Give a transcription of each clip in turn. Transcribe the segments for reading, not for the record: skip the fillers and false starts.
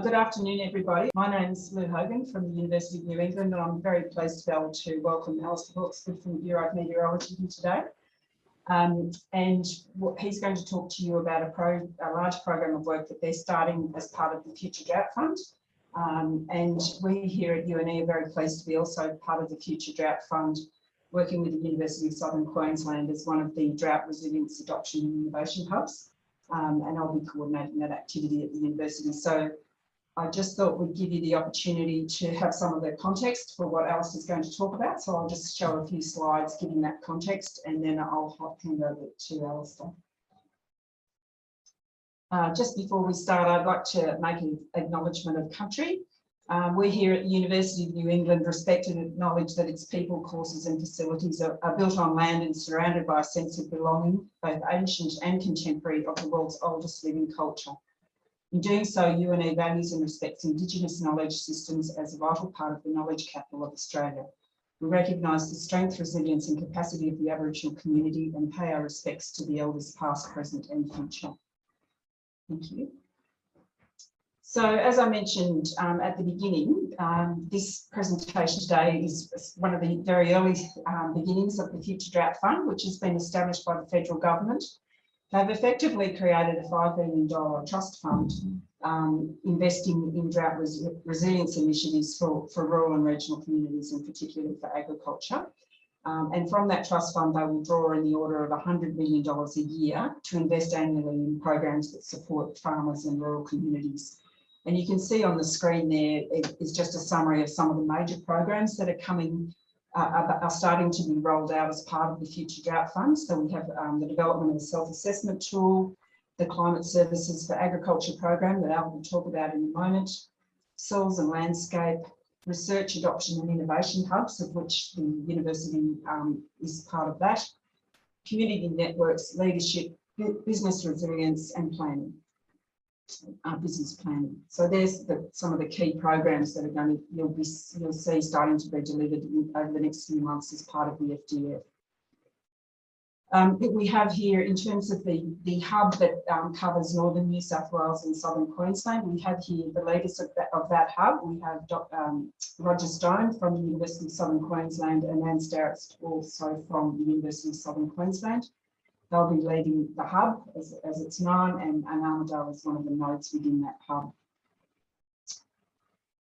Good afternoon, everybody. My name is Lou Hogan from the University of New England, and I'm very pleased to be able to welcome Alister Hawksford from the Bureau of Meteorology here today. He's going to talk to you about a large program of work that they're starting as part of the Future Drought Fund. And we here at UNE are very pleased to be also part of the Future Drought Fund, working with the University of Southern Queensland as one of the drought resilience adoption and innovation hubs. And I'll be coordinating that activity at the university. So I just thought we'd give you the opportunity to have some of the context for what Alice is going to talk about. So I'll just show a few slides giving that context, and then I'll hand over to Alister. Just before we start, I'd like to make an acknowledgement of country. We here at the University of New England respect and acknowledge that its people, courses and facilities are built on land and surrounded by a sense of belonging, both ancient and contemporary, of the world's oldest living culture. In doing so, UNE values and respects Indigenous knowledge systems as a vital part of the knowledge capital of Australia. We recognise the strength, resilience and capacity of the Aboriginal community and pay our respects to the elders past, present and future. Thank you. So, as I mentioned at the beginning, this presentation today is one of the very early beginnings of the Future Drought Fund, which has been established by the federal government. They've effectively created a $5 billion trust fund investing in drought resilience initiatives for rural and regional communities, and particularly for agriculture. And from that trust fund, they will draw in the order of $100 million a year to invest annually in programs that support farmers and rural communities. And you can see on the screen there, it is just a summary of some of the major programs that are starting to be rolled out as part of the Future Drought Fund. So we have the development of a self-assessment tool, the Climate Services for Agriculture program that Al will talk about in a moment, soils and landscape, research, adoption and innovation hubs, of which the university is part of that, community networks, leadership, business resilience and planning. Business planning. So there's some of the key programs that are going to you'll see starting to be delivered over the next few months as part of the FDF. That we have here in terms of the hub that covers northern New South Wales and southern Queensland. We have here the leaders of that hub. We have Roger Stone from the University of Southern Queensland and Anne Starrett also from the University of Southern Queensland. They'll be leading the hub, as it's known, and Armidale is one of the nodes within that hub.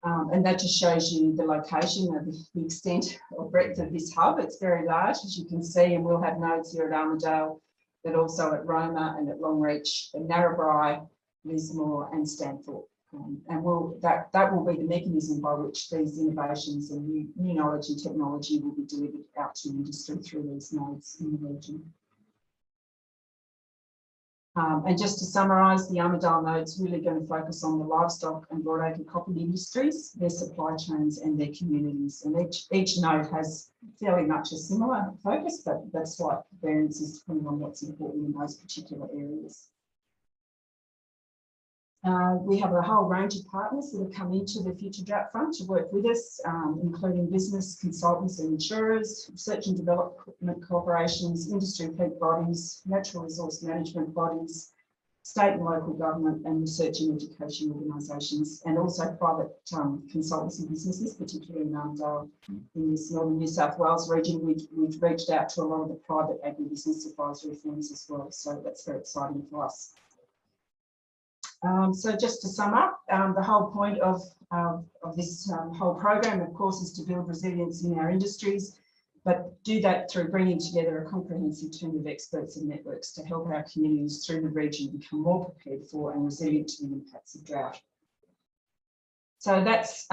And that just shows you the location of the extent or breadth of this hub. It's very large, as you can see, and we'll have nodes here at Armidale, but also at Roma and at Longreach, and Narrabri, Lismore and Stanthorpe. And that will be the mechanism by which these innovations and new knowledge and technology will be delivered out to industry through these nodes in the region. And just to summarise, the Armidale node's really going to focus on the livestock and broadacre cotton industries, their supply chains and their communities. And each node has fairly much a similar focus, but that's slight variances depending on what's important in those particular areas. We have a whole range of partners that have come into the Future Drought Fund to work with us, including business, consultants and insurers, research and development corporations, industry peak bodies, natural resource management bodies, state and local government and research and education organisations, and also private consultancy businesses, particularly in Armidale. In this northern New South Wales region, we've reached out to a lot of the private agribusiness advisory firms as well, so that's very exciting for us. So just to sum up, the whole point of this whole program, of course, is to build resilience in our industries, but do that through bringing together a comprehensive team of experts and networks to help our communities through the region become more prepared for and resilient to the impacts of drought. So that's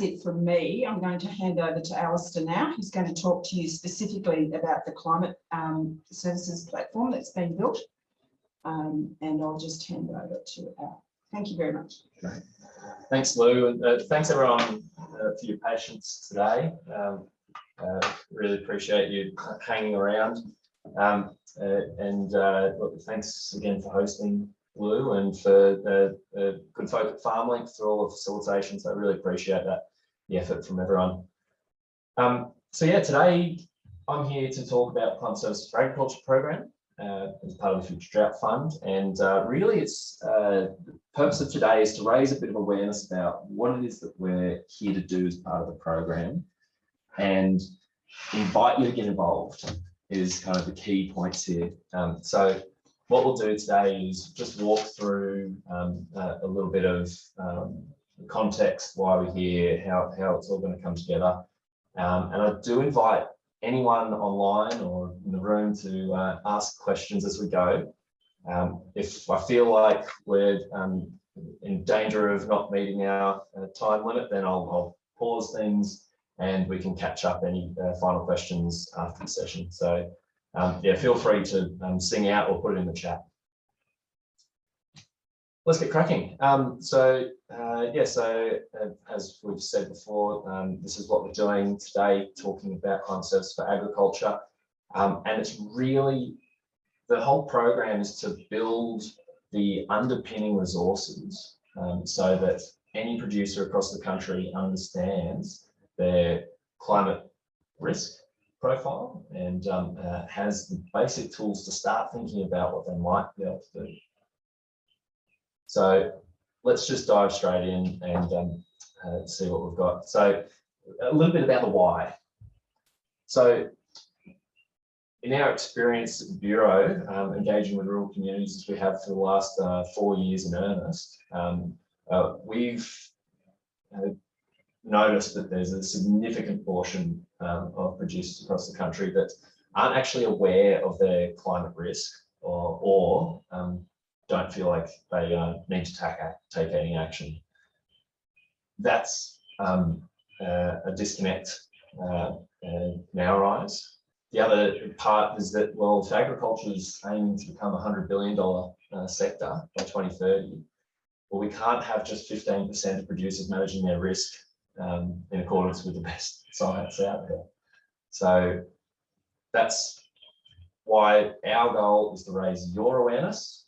it from me. I'm going to hand over to Alister now, who's going to talk to you specifically about the climate services platform that's been built. And I'll just hand over to Al. Thank you very much. Great. Thanks, Lou, and thanks everyone for your patience today. Really appreciate you hanging around. Look, thanks again for hosting, Lou, and for the good folk at FarmLink for all the facilitations. I really appreciate that, the effort from everyone. So yeah, today I'm here to talk about the Climate Services for Agriculture program. as part of the Future Drought Fund. And really the purpose of today is to raise a bit of awareness about what it is that we're here to do as part of the program, and invite you to get involved is kind of the key points here. So what we'll do today is just walk through a little bit of context, why we're here, how it's all going to come together. And I do invite anyone online or in the room to ask questions as we go. If I feel like we're in danger of not meeting our time limit, then I'll pause things and we can catch up any final questions after the session. So yeah, feel free to sing out or put it in the chat. Let's get cracking. So as we've said before, this is what we're doing today, talking about climate services for agriculture. And it's really, the whole program is to build the underpinning resources so that any producer across the country understands their climate risk profile and has the basic tools to start thinking about what they might be able to do. So let's just dive straight in and see what we've got. So a little bit about the why. So in our experience at the Bureau, engaging with rural communities as we have for the last 4 years in earnest, we've noticed that there's a significant portion of producers across the country that aren't actually aware of their climate risk or don't feel like they need to take any action. That's a disconnect in our eyes. The other part is that, well, if agriculture is aiming to become a $100 billion sector by 2030, well, we can't have just 15% of producers managing their risk in accordance with the best science out there. So that's why our goal is to raise your awareness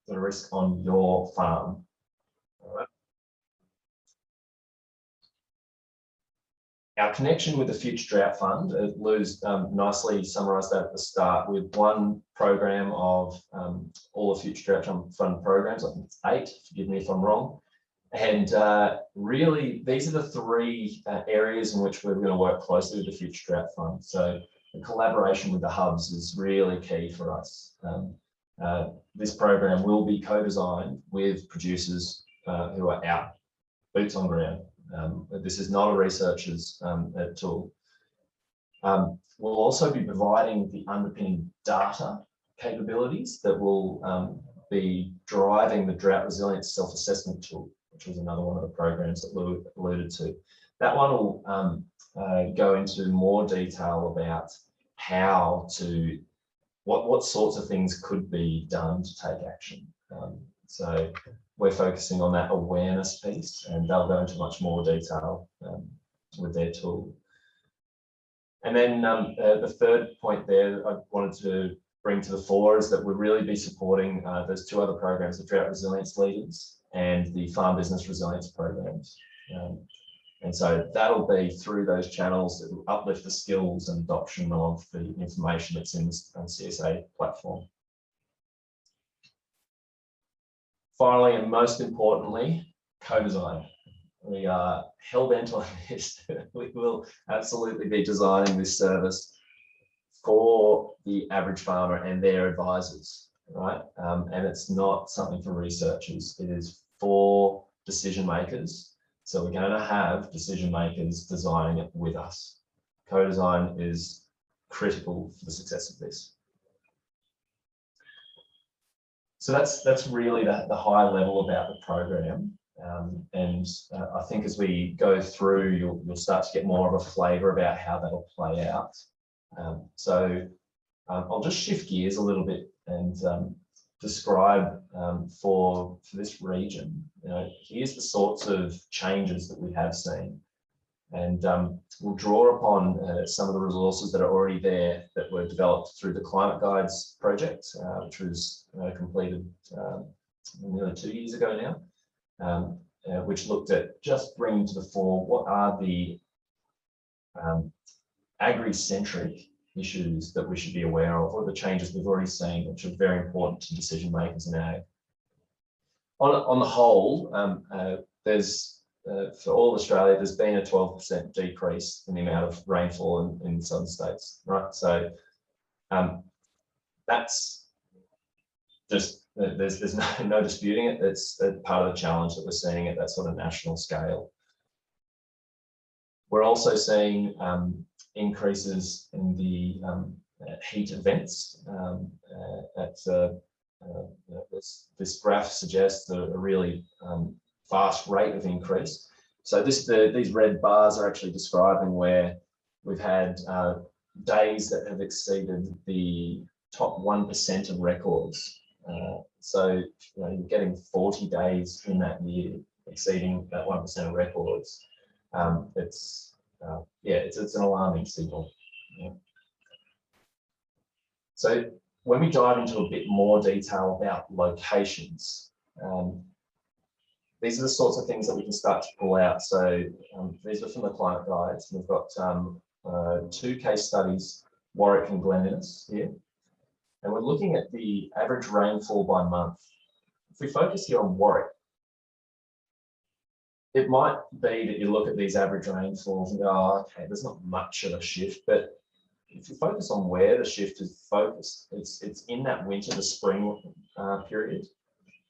to the risk on your farm. All right. Our connection with the Future Drought Fund, Lou's nicely summarised that at the start with one program of all the Future Drought Fund programs. I think it's 8, forgive me if I'm wrong. And really, these are the 3 areas in which we're going to work closely with the Future Drought Fund. So the collaboration with the hubs is really key for us. This program will be co-designed with producers who are out, boots on ground. This is not a researcher's tool. We'll also be providing the underpinning data capabilities that will be driving the drought resilience self-assessment tool, which was another one of the programs that Lou alluded to. That one will go into more detail about how to, what sorts of things could be done to take action. So we're focusing on that awareness piece, and they'll go into much more detail with their tool. And then the third point there I wanted to bring to the fore is that we'll really be supporting those 2 other programs, the Drought Resilience Leaders and the Farm Business Resilience programs. And so that'll be through those channels that will uplift the skills and adoption of the information that's in the CSA platform. Finally, and most importantly, co-design. We are hell-bent on this. We will absolutely be designing this service for the average farmer and their advisors, right? And it's not something for researchers. It is for decision makers. So we're going to have decision makers designing it with us. Co-design is critical for the success of this. So that's really the high level about the program. And I think as we go through, you'll start to get more of a flavour about how that'll play out. So I'll just shift gears a little bit and describe for this region. Here's the sorts of changes that we have seen. And we'll draw upon some of the resources that are already there that were developed through the Climate Guides project, which was completed nearly 2 years ago now, which looked at just bringing to the fore what are the agri-centric issues that we should be aware of, or the changes we've already seen, which are very important to decision makers in ag. On the whole, there's for all Australia, there's been a 12% decrease in the amount of rainfall in southern states, right? So that's just, there's no disputing it. It's part of the challenge that we're seeing at that sort of national scale. We're also seeing increases in the heat events. This graph suggests a really fast rate of increase. So these red bars are actually describing where we've had days that have exceeded the top 1% of records. So you're getting 40 days in that year exceeding that 1% of records. It's an alarming signal. Yeah. So when we dive into a bit more detail about locations, these are the sorts of things that we can start to pull out. So these are from the climate guides. We've got 2 case studies, Warwick and Glen Innes here. And we're looking at the average rainfall by month. If we focus here on Warwick, it might be that you look at these average rainfalls and go, oh, okay, there's not much of a shift, but if you focus on where the shift is focused, it's in that winter to spring period.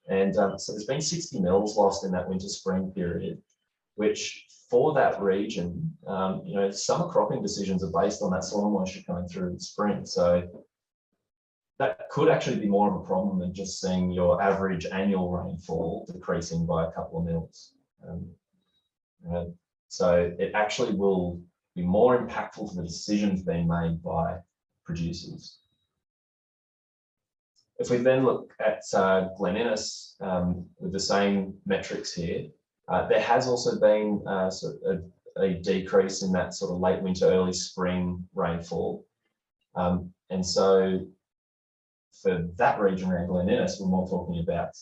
And so there's been 60 mils lost in that winter spring period, which for that region, summer cropping decisions are based on that soil moisture coming through in spring. So that could actually be more of a problem than just seeing your average annual rainfall decreasing by a couple of mils. So it actually will be more impactful for the decisions being made by producers. If we then look at Glen Innes with the same metrics here, there has also been a decrease in that sort of late winter, early spring rainfall. And so for that region around Glen Innes, we're more talking about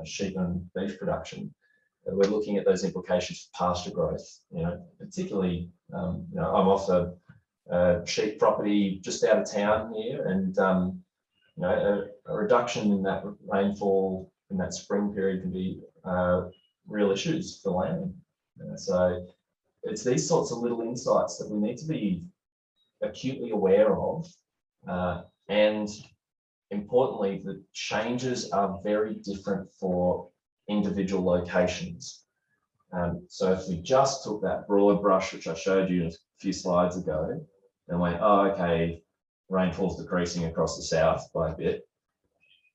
sheep and beef production. We're looking at those implications for pasture growth. Particularly, I'm off a sheep property just out of town here, and a reduction in that rainfall in that spring period can be real issues for lambing. So it's these sorts of little insights that we need to be acutely aware of, and importantly, the changes are very different for individual locations. So if we just took that broad brush, which I showed you a few slides ago, and went, oh, okay, rainfall's decreasing across the south by a bit,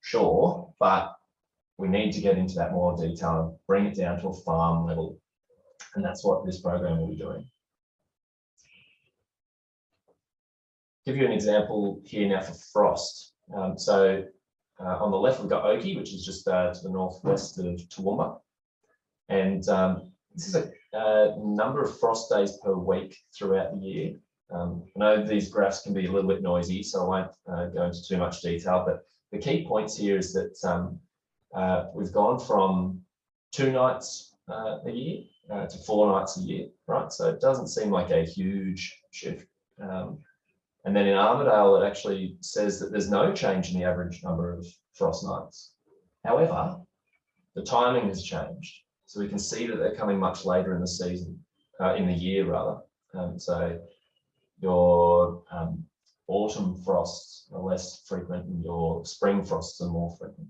sure, but we need to get into that more detail and bring it down to a farm level. And that's what this program will be doing. Give you an example here now for frost. On the left, we've got Oakey, which is just to the northwest of Toowoomba. And this is a number of frost days per week throughout the year. I know these graphs can be a little bit noisy, so I won't go into too much detail, but the key points here is that we've gone from 2 nights a year to 4 nights a year, right? So it doesn't seem like a huge shift. And then in Armidale, it actually says that there's no change in the average number of frost nights. However, the timing has changed. So we can see that they're coming much later in the season, in the year rather. So your autumn frosts are less frequent and your spring frosts are more frequent.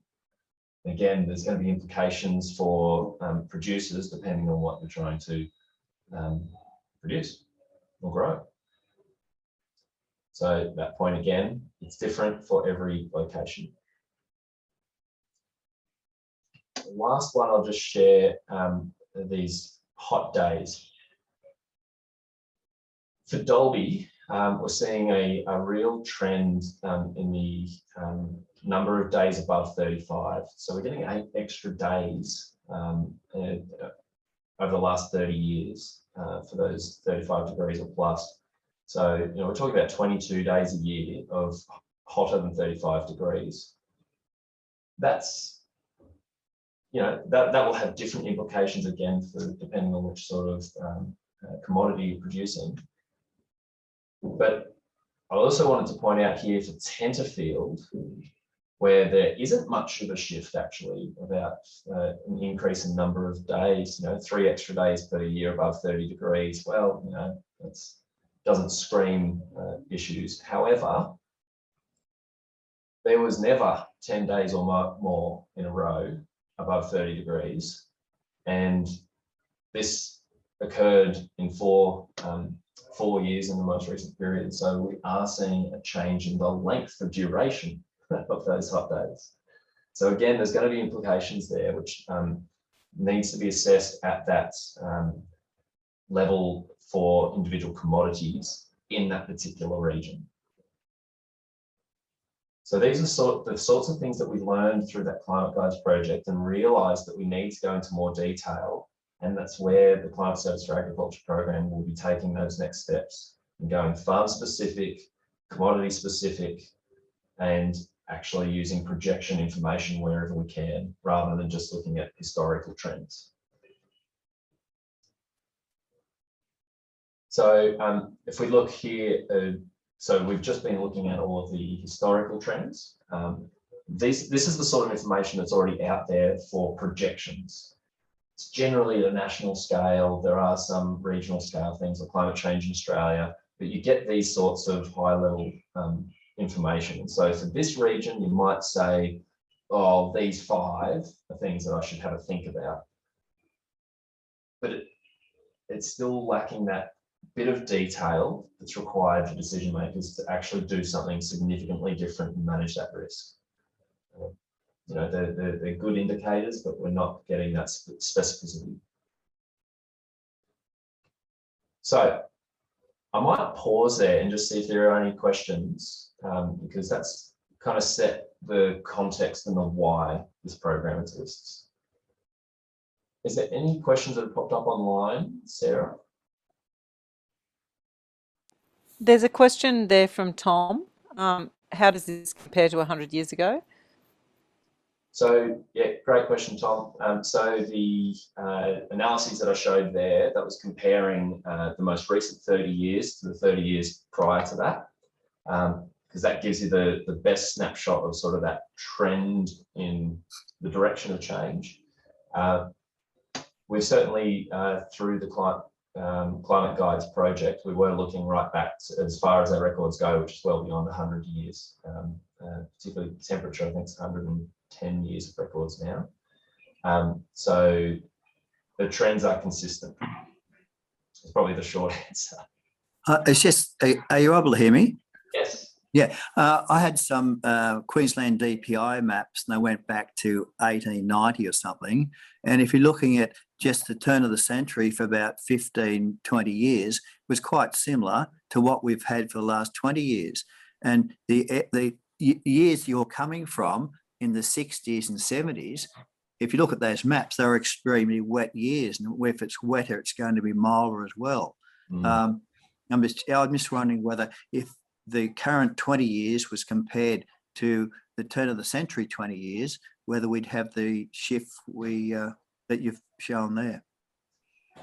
Again, there's going to be implications for producers depending on what they're trying to produce or grow. So that point again, it's different for every location. The last one I'll just share these hot days. For Dalby, we're seeing a real trend in the number of days above 35. So we're getting 8 extra days over the last 30 years for those 35 degrees or plus. So, we're talking about 22 days a year of hotter than 35 degrees. That's, that will have different implications again for depending on which sort of commodity you're producing. But I also wanted to point out here for Tenterfield, where there isn't much of a shift actually about an increase in number of days, 3 extra days per year above 30 degrees. Well, that doesn't scream issues. However, there was never 10 days or more in a row above 30 degrees. And this occurred in four years in the most recent period. So we are seeing a change in the length of duration of those hot days. So again, there's going to be implications there, which needs to be assessed at that level for individual commodities in that particular region. So these are the sorts of things that we learned through that Climate Guides project and realised that we need to go into more detail. And that's where the Climate Service for Agriculture program will be taking those next steps and going farm specific, commodity specific, and actually using projection information wherever we can, rather than just looking at historical trends. So if we look here, so we've just been looking at all of the historical trends. This is the sort of information that's already out there for projections. It's generally at a national scale. There are some regional scale things like climate change in Australia, but you get these sorts of high level information. So for this region, you might say, oh, these 5 are things that I should have a think about. But it's still lacking that bit of detail that's required for decision makers to actually do something significantly different and manage that risk. They're good indicators, but we're not getting that specificity. So I might pause there and just see if there are any questions, because that's kind of set the context and the why this program exists. Is there any questions that have popped up online, Sarah? There's a question there from Tom. How does this compare to 100 years ago? So, yeah, great question, Tom. So the analyses that I showed there, that was comparing the most recent 30 years to the 30 years prior to that, because that gives you the best snapshot of sort of that trend in the direction of change. We've certainly, through the Climate Guides project, we were looking right back to, as far as our records go, which is well beyond 100 years, particularly temperature. I think it's 110 years of records now. So the trends are consistent. It's probably the short answer. It's just, are you able to hear me? Yes. Yeah, I had some Queensland DPI maps and they went back to 1890 or something. And if you're looking at just the turn of the century for about 15, 20 years, it was quite similar to what we've had for the last 20 years. And the years you're coming from in the 60s and 70s, if you look at those maps, they're extremely wet years. And if it's wetter, it's going to be milder as well. I'm just wondering whether if the current 20 years was compared to the turn of the century 20 years, whether we'd have the shift that you've shown there.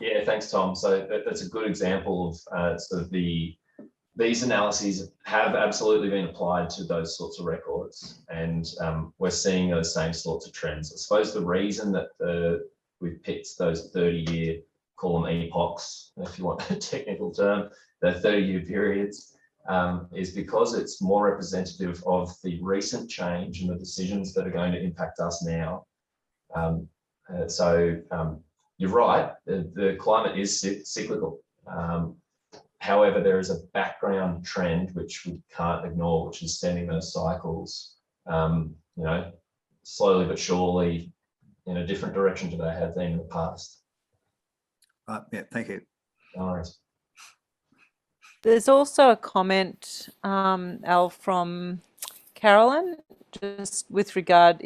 Yeah, thanks, Tom. So that's a good example of sort of these analyses have absolutely been applied to those sorts of records, and we're seeing those same sorts of trends. I suppose the reason that we've picked those 30-year, call them epochs, if you want a technical term, the 30-year periods, is because it's more representative of the recent change and the decisions that are going to impact us now. So you're right, the climate is cyclical. However, there is a background trend which we can't ignore, which is sending those cycles, slowly but surely in a different direction to they have been in the past. Yeah, thank you. No worries. There's also a comment, Al, from Carolyn, just with regard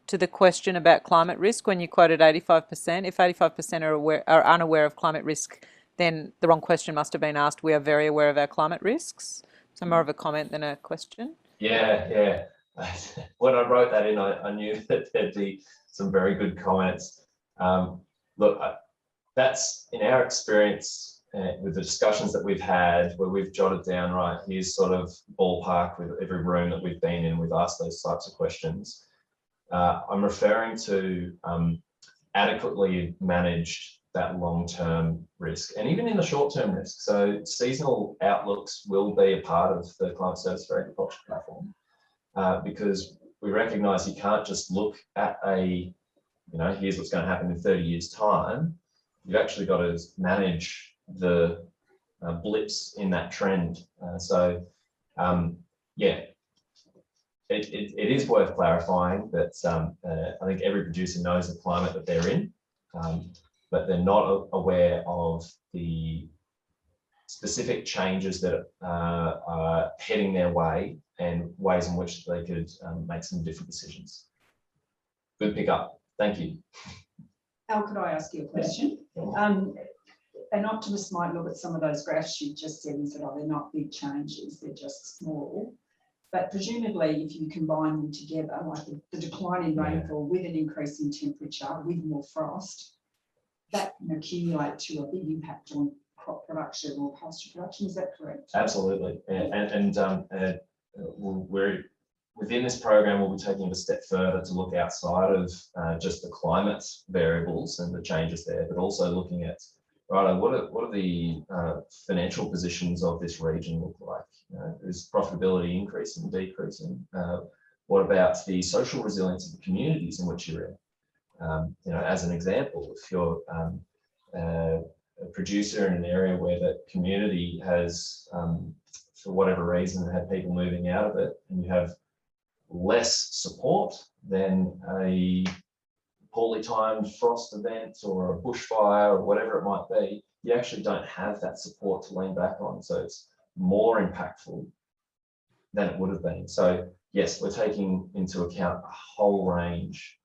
to the question about climate risk when you quoted 85%. If 85% are unaware of climate risk, then the wrong question must have been asked. We are very aware of our climate risks. So more of a comment than a question. Yeah. When I wrote that in, I knew that there'd be some very good comments. Look, that's in our experience with the discussions that we've had, where we've jotted down, right, here's sort of ballpark with every room that we've been in, we've asked those types of questions. I'm referring to adequately managed that long-term risk, and even in the short-term risk. So seasonal outlooks will be a part of the Climate Service for Agriculture platform, because we recognise you can't just look at here's what's going to happen in 30 years' time. You've actually got to manage the blips in that trend. It is worth clarifying that I think every producer knows the climate that they're in, but they're not aware of the specific changes that are heading their way and ways in which they could make some different decisions. Good pickup. Thank you. Al, could I ask you a question? An optimist might look at some of those graphs you just said and said, oh, they're not big changes, they're just small. But presumably, if you combine them together, like the decline in rainfall with an increase in temperature, with more frost, that can accumulate to a big impact on crop production or pasture production. Is that correct? Absolutely. We're within this program, we'll be taking it a step further to look outside of just the climate variables and the changes there, but also looking at, right, what are the financial positions of this region look like? Is profitability increasing, decreasing? What about the social resilience of the communities in which you're in? As an example, if you're a producer in an area where the community has, for whatever reason, had people moving out of it, and you have less support than a poorly timed frost event or a bushfire or whatever it might be, you actually don't have that support to lean back on. So it's more impactful than it would have been. So yes, we're taking into account a whole range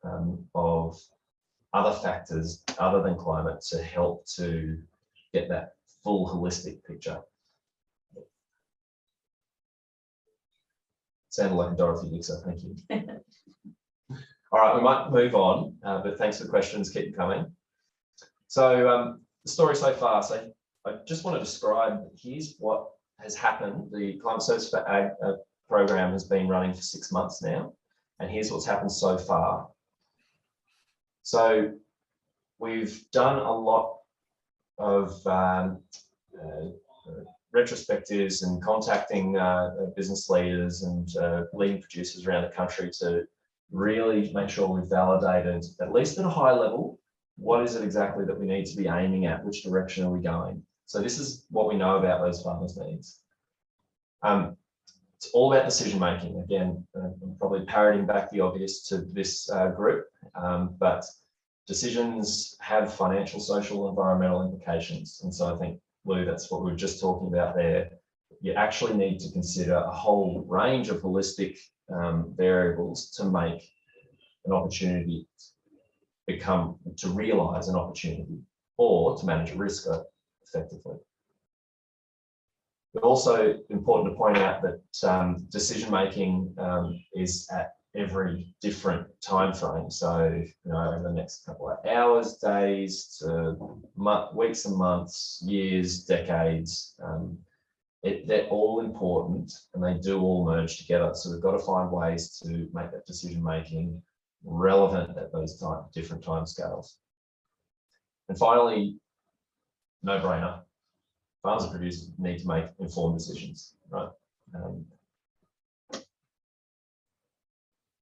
of other factors other than climate to help to get that full holistic picture. Sounded like a Dorothy Dixer, thank you. All right, we might move on, but thanks for the questions, keep them coming. So the story so far, so I just want to describe, here's what has happened. The Climate Service for Ag program has been running for 6 months now, and here's what's happened so far. So we've done a lot of retrospectives and contacting business leaders and leading producers around the country to really make sure we've validated, at least at a high level, what is it exactly that we need to be aiming at, which direction are we going? So this is what we know about those farmers' needs. It's all about decision making. Again, I'm probably parroting back the obvious to this group, but decisions have financial, social, environmental implications. And so I think, Lou, that's what we were just talking about there. You actually need to consider a whole range of holistic variables to make an opportunity to realise an opportunity or to manage a risk effectively. But also important to point out that decision making is at every different time frame. So, in the next couple of hours, days, to weeks and months, years, decades, they're all important and they do all merge together. So we've got to find ways to make that decision making relevant at those different time scales. And finally, no brainer. Farmers and producers need to make informed decisions, right?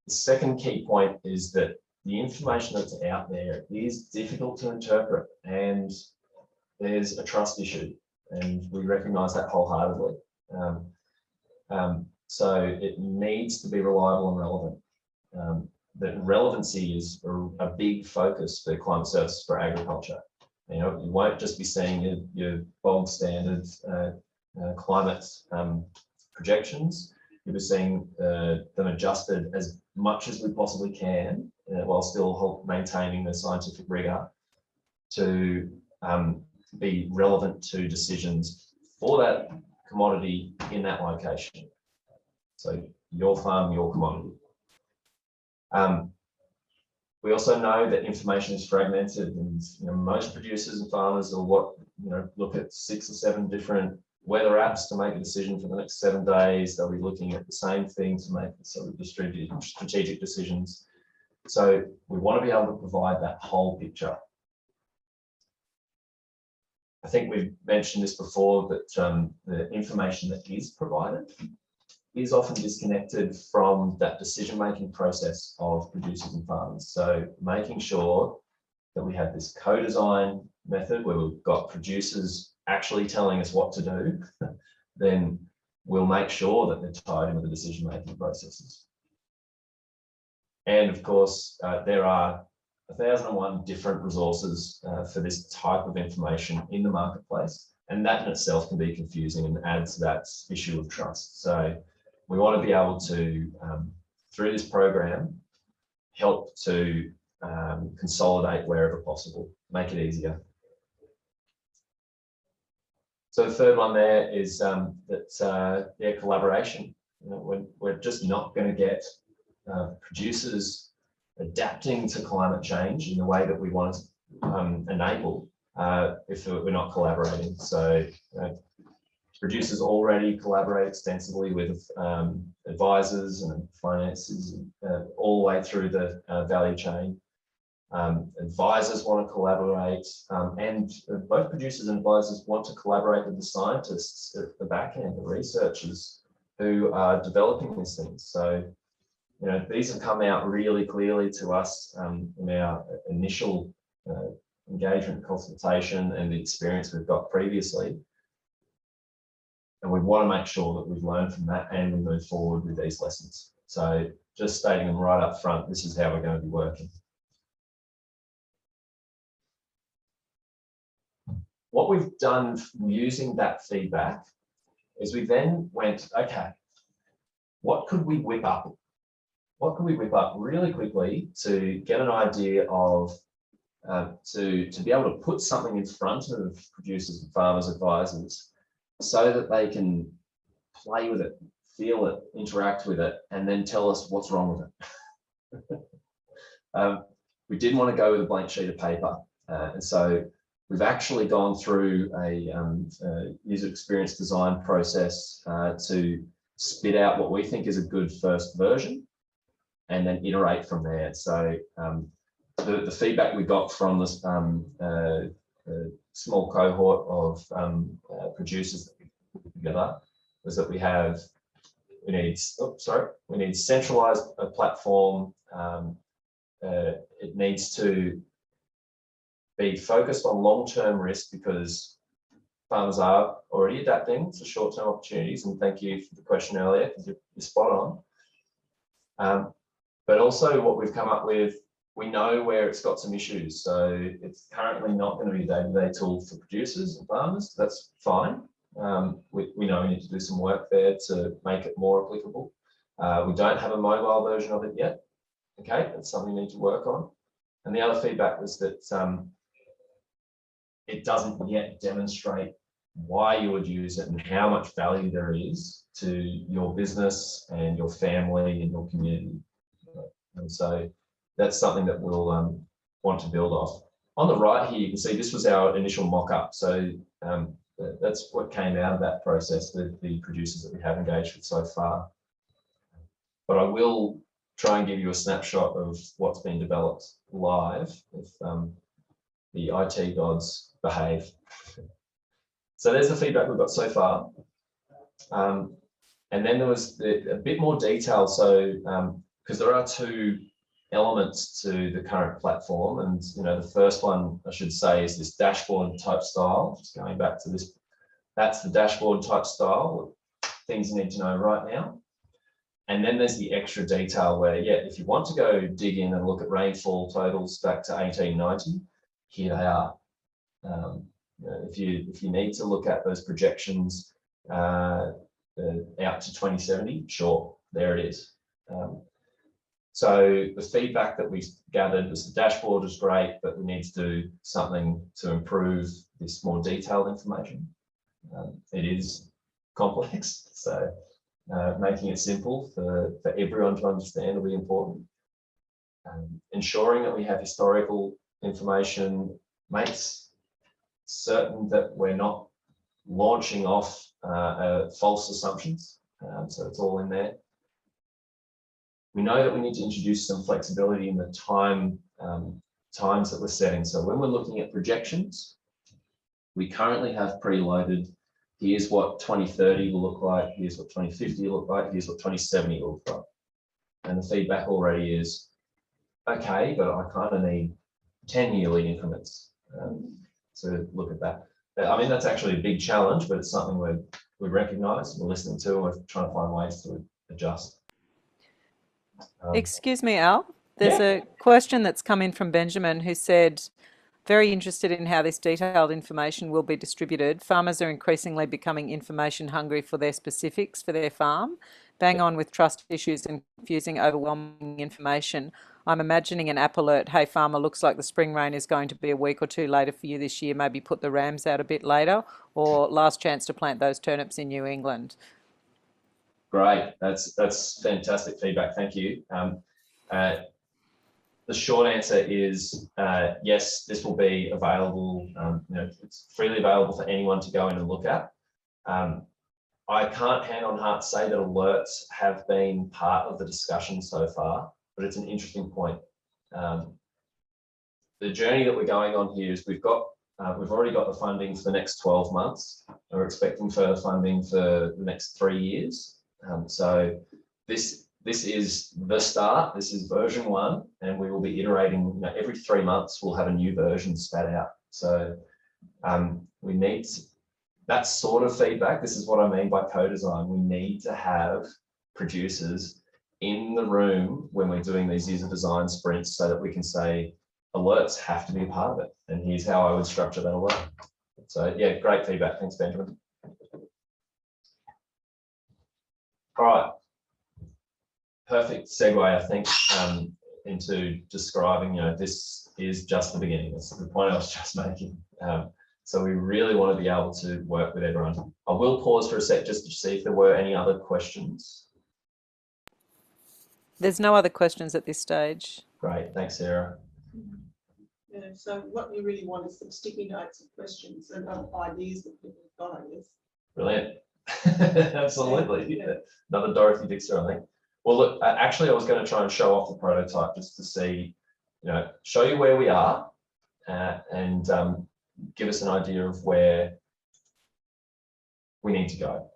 The second key point is that the information that's out there is difficult to interpret, and there's a trust issue, and we recognise that wholeheartedly. So it needs to be reliable and relevant. That relevancy is a big focus for Climate Service for Agriculture. You won't just be seeing your bog standard climate projections. You'll be seeing them adjusted as much as we possibly can, while still maintaining the scientific rigour to be relevant to decisions for that commodity in that location. So your farm, your commodity. We also know that information is fragmented, and most producers and farmers will look at 6 or 7 different weather apps to make a decision for the next 7 days. They'll be looking at the same thing to make sort of distributed strategic decisions. So we want to be able to provide that whole picture. I think we've mentioned this before, that the information that is provided is often disconnected from that decision-making process of producers and farmers. So making sure that we have this co-design method where we've got producers actually telling us what to do, then we'll make sure that they're tied into the decision-making processes. And of course, there are 1,001 different resources for this type of information in the marketplace, and that in itself can be confusing and adds to that issue of trust. So we want to be able to, through this program, help to consolidate wherever possible, make it easier. So the third one there is that collaboration. We're just not going to get producers adapting to climate change in the way that we want to enable if we're not collaborating. So producers already collaborate extensively with advisors and finances all the way through the value chain. Advisors want to collaborate, and both producers and advisors want to collaborate with the scientists at the back end, the researchers who are developing these things. So these have come out really clearly to us in our initial engagement consultation and the experience we've got previously. And we want to make sure that we've learned from that and we move forward with these lessons. So just stating them right up front, this is how we're going to be working. What we've done using that feedback is we then went, okay, what could we whip up? What could we whip up really quickly to get an idea of, to be able to put something in front of producers and farmers, advisors, so that they can play with it, feel it, interact with it, and then tell us what's wrong with it. We didn't want to go with a blank sheet of paper. And so we've actually gone through a user experience design process to spit out what we think is a good first version, and then iterate from there. So the feedback we got from this small cohort of producers that we put together was that we need centralized platform. It needs to be focused on long-term risk, because farmers are already adapting to short-term opportunities. And thank you for the question earlier, because you're spot on. But also what we've come up with, we know where it's got some issues. So it's currently not going to be a day-to-day tool for producers and farmers. That's fine. We know we need to do some work there to make it more applicable. We don't have a mobile version of it yet. Okay, that's something we need to work on. And the other feedback was that it doesn't yet demonstrate why you would use it and how much value there is to your business and your family and your community. And so that's something that we'll want to build off. On the right here, you can see this was our initial mock-up. So that's what came out of that process, the producers that we have engaged with so far. But I will try and give you a snapshot of what's been developed live if the IT gods behave. So there's the feedback we've got so far. And then there was a bit more detail. So because there are 2 elements to the current platform, and the first one I should say is this dashboard type style. Just going back to this, that's the dashboard type style, things you need to know right now. And then there's the extra detail where, yeah, if you want to go dig in and look at rainfall totals back to 1890, here they are. If you need to look at those projections out to 2070, sure, there it is. So the feedback that we gathered was the dashboard is great, but we need to do something to improve this more detailed information. It is complex, so making it simple for everyone to understand will be important. ensuring that we have historical information makes certain that we're not launching off false assumptions. So it's all in there. We know that we need to introduce some flexibility in the times that we're setting. So when we're looking at projections, we currently have preloaded, here's what 2030 will look like, here's what 2050 will look like, here's what 2070 will look like. And the feedback already is, okay, but I kind of need 10-yearly increments to look at that. I mean, that's actually a big challenge, but it's something we recognise, we're listening to, and we're trying to find ways to adjust. Excuse me, Al. There's Yeah. a question that's come in from Benjamin, who said, very interested in how this detailed information will be distributed. Farmers are increasingly becoming information hungry for their specifics for their farm. Bang on with trust issues and confusing, overwhelming information. I'm imagining an app alert, hey farmer, looks like the spring rain is going to be a week or two later for you this year, maybe put the rams out a bit later, or last chance to plant those turnips in New England. Great, that's fantastic feedback, thank you. The short answer is yes, this will be available, it's freely available for anyone to go in and look at. I can't hand on heart say that alerts have been part of the discussion so far, but it's an interesting point. The journey that we're going on here is we've already got the funding for the next 12 months. And we're expecting further funding for the next 3 years. So this is the start. This is version 1, and we will be iterating. Every 3 months we'll have a new version spat out. So we need that sort of feedback. This is what I mean by co-design. We need to have producers in the room when we're doing these user design sprints, so that we can say alerts have to be a part of it. And here's how I would structure that alert. So yeah, great feedback. Thanks, Benjamin. All right. Perfect segue, I think, into describing, this is just the beginning. That's the point I was just making. So we really want to be able to work with everyone. I will pause for a sec just to see if there were any other questions. There's no other questions at this stage. Great, thanks, Sarah. Yeah, so what we really want is some sticky notes of questions and ideas that people have got, I guess. Brilliant. Absolutely. Yeah. Another Dorothy Dixer, I think. Well, look, actually, I was going to try and show off the prototype just to see, show you where we are and give us an idea of where we need to go.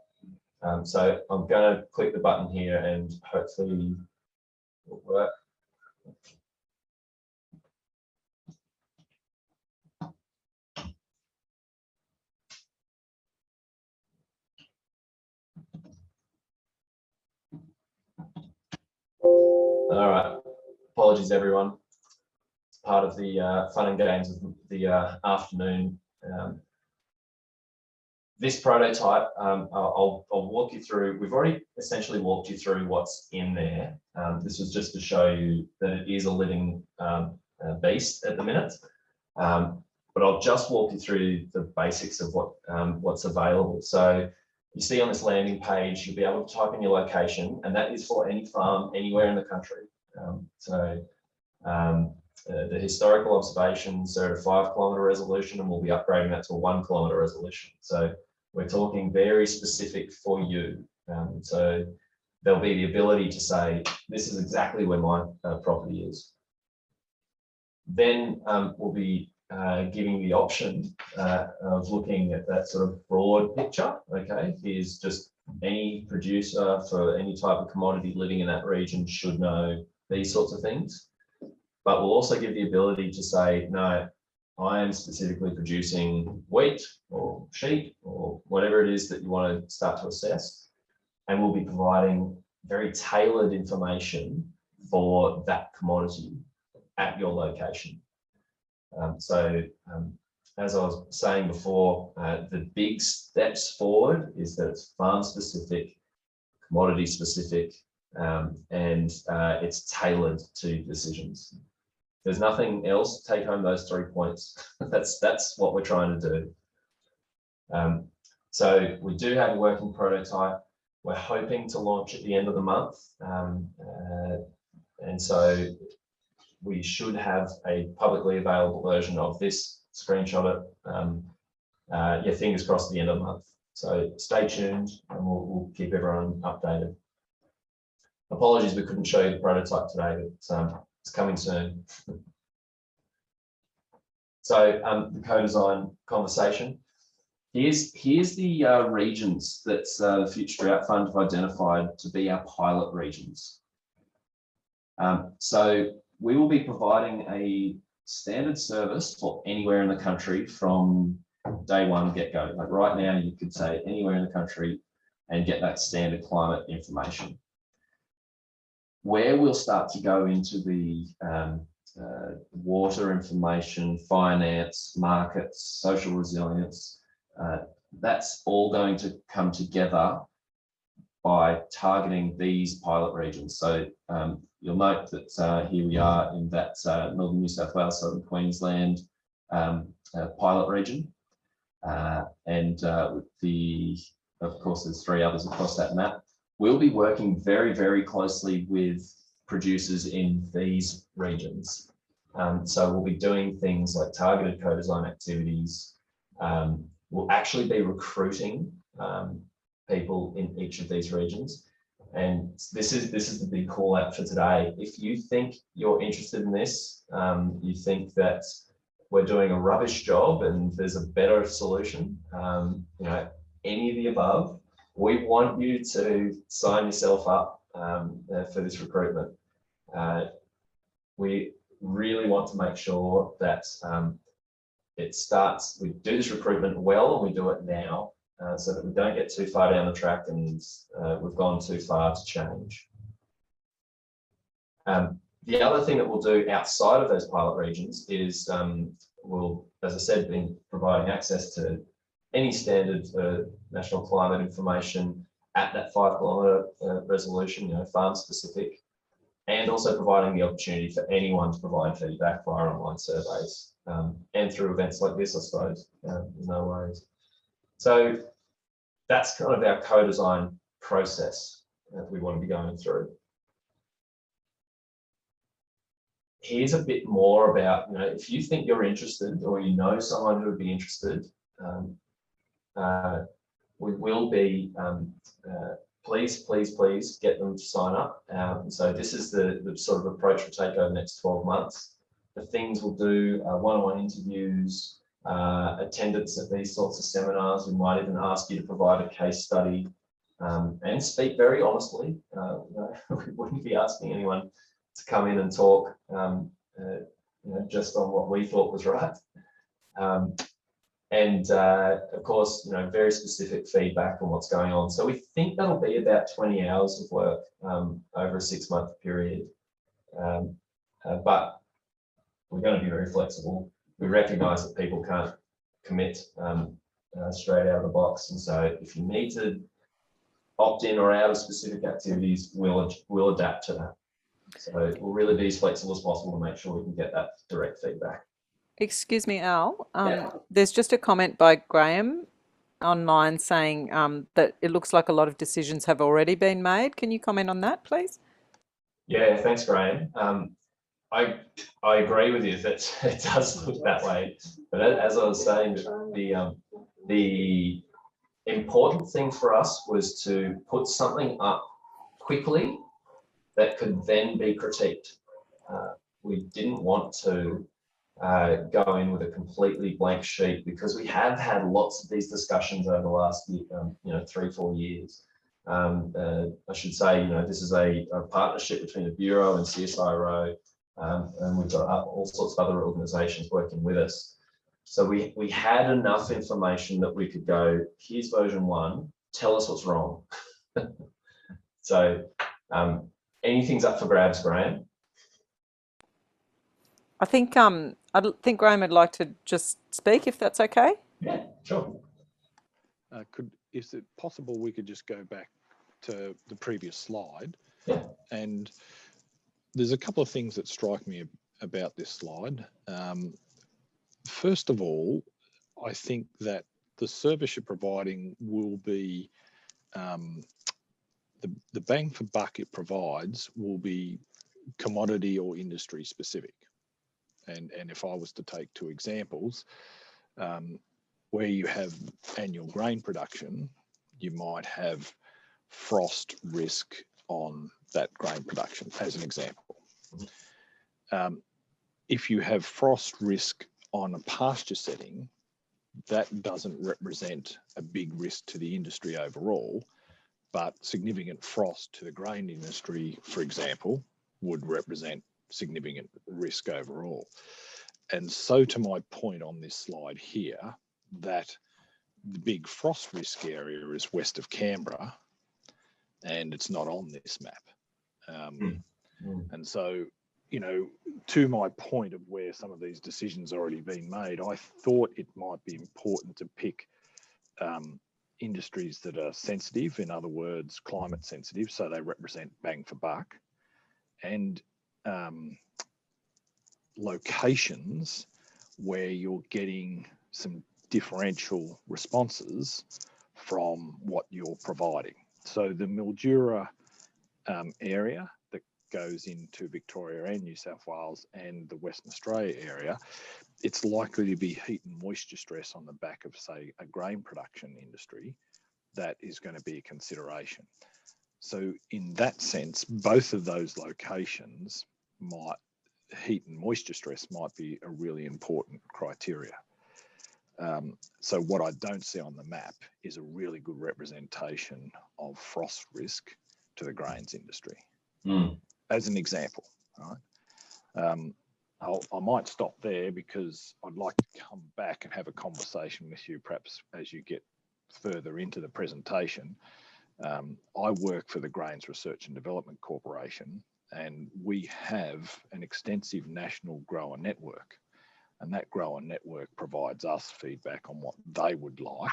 So I'm going to click the button here and hopefully it will work. All right, apologies everyone. It's part of the fun and games of the afternoon. This prototype, I'll walk you through. We've already essentially walked you through what's in there. This was just to show you that it is a living beast at the minute. But I'll just walk you through the basics of what's available. So you see on this landing page, you'll be able to type in your location, and that is for any farm anywhere in the country. The historical observations are a 5-kilometre resolution, and we'll be upgrading that to a 1-kilometre resolution. So we're talking very specific for you. So there'll be the ability to say, this is exactly where my property is. Then we'll be giving the option of looking at that sort of broad picture. Okay, here's just any producer for any type of commodity living in that region should know these sorts of things. But we'll also give the ability to say, no, I am specifically producing wheat or sheep or whatever it is that you want to start to assess. And we'll be providing very tailored information for that commodity at your location. As I was saying before, the big steps forward is that it's farm specific, commodity specific, and it's tailored to decisions. There's nothing else. Take home those 3 points. That's what we're trying to do. So we do have a working prototype. We're hoping to launch at the end of the month. And so we should have a publicly available version of this, screenshot it. Yeah, fingers crossed at the end of the month. So stay tuned and we'll keep everyone updated. Apologies, we couldn't show you the prototype today, but it's coming soon. So the co-design conversation. Here's the regions that the Future Drought Fund have identified to be our pilot regions. So we will be providing a standard service for anywhere in the country from day one get-go. Like right now, you could say anywhere in the country and get that standard climate information. Where we'll start to go into the water information, finance, markets, social resilience, that's all going to come together by targeting these pilot regions. So you'll note that here we are in that northern New South Wales, southern Queensland pilot region. And of course, there's 3 others across that map. We'll be working very, very closely with producers in these regions. So we'll be doing things like targeted co-design activities. We'll actually be recruiting people in each of these regions. And this is the big call out for today. If you think you're interested in this, you think that we're doing a rubbish job and there's a better solution, you know, any of the above, we want you to sign yourself up for this recruitment. We really want to make sure that it starts, we do this recruitment well and we do it now so that we don't get too far down the track and we've gone too far to change. The other thing that we'll do outside of those pilot regions is we'll, as I said, been providing access to any standard national climate information at that 5 kilometre resolution, you know, farm specific, and also providing the opportunity for anyone to provide feedback via online surveys and through events like this, I suppose. No worries. So that's kind of our co-design process that we want to be going through. Here's a bit more about, you know, if you think you're interested or you know someone who would be interested, we will be, please get them to sign up. So this is the sort of approach we'll take over the next 12 months. The things we'll do, one-on-one interviews, attendance at these sorts of seminars. We might even ask you to provide a case study and speak very honestly. You know, we wouldn't be asking anyone to come in and talk, you know, just on what we thought was right. And of course, you know, very specific feedback on what's going on. So we think that'll be about 20 hours of work over a 6-month period. But we're going to be very flexible. We recognise that people can't commit straight out of the box. And so if you need to opt in or out of specific activities, we'll adapt to that. So we'll really be as flexible as possible to make sure we can get that direct feedback. Excuse me, Al. Yeah. There's just a comment by Graham online saying that it looks like a lot of decisions have already been made. Can you comment on that, please? Yeah, thanks, Graham. I agree with you that it does look that way. But as I was saying, the important thing for us was to put something up quickly that could then be critiqued. We didn't want to go in with a completely blank sheet because we have had lots of these discussions over the last 3-4 years. I should say, you know, this is a partnership between the Bureau and CSIRO, and we've got all sorts of other organisations working with us. So we had enough information that we could go, here's version 1, tell us what's wrong. So anything's up for grabs, Graham. I think Graham would like to just speak, if that's okay. Yeah, sure. Is it possible we could just go back to the previous slide? Yeah. And there's a couple of things that strike me about this slide. First of all, I think that the service you're providing will be the bang for buck it provides will be commodity or industry specific. And if I was to take two examples, where you have annual grain production, you might have frost risk on that grain production, as an example. If you have frost risk on a pasture setting, that doesn't represent a big risk to the industry overall, but significant frost to the grain industry, for example, would represent significant risk overall. And so to my point on this slide here, that the big frost risk area is west of Canberra, and it's not on this map. And so, you know, to my point of where some of these decisions already been made, I thought it might be important to pick industries that are sensitive, in other words, climate sensitive, so they represent bang for buck, and locations where you're getting some differential responses from what you're providing. So the Mildura area that goes into Victoria and New South Wales and the Western Australia area, it's likely to be heat and moisture stress on the back of, say, a grain production industry that is going to be a consideration. So in that sense, both of those locations heat and moisture stress might be a really important criteria. So what I don't see on the map is a really good representation of frost risk to the grains industry, as an example. Right? I might stop there because I'd like to come back and have a conversation with you, perhaps as you get further into the presentation. I work for the Grains Research and Development Corporation, and we have an extensive national grower network. And that grower network provides us feedback on what they would like